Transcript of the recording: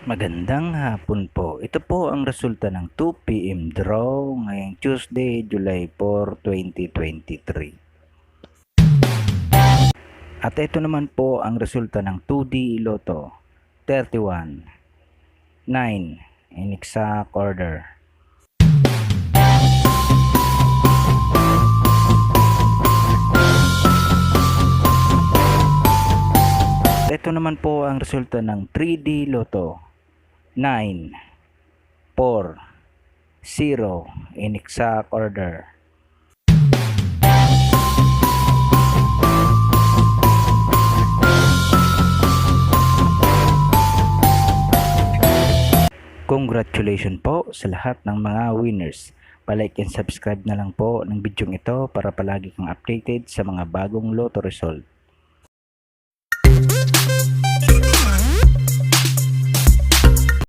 Magandang hapon po. Ito po ang resulta ng 2 PM draw ngayong Tuesday, July 4, 2023. At ito naman po ang resulta ng 2D Lotto 31, 9 in exact order. Ito naman po ang resulta ng 3D Lotto 9, 4, 0 in exact order. Congratulations po sa lahat ng mga winners. Pa-like and subscribe na lang po ng video ito para palagi kang updated sa mga bagong lotto result.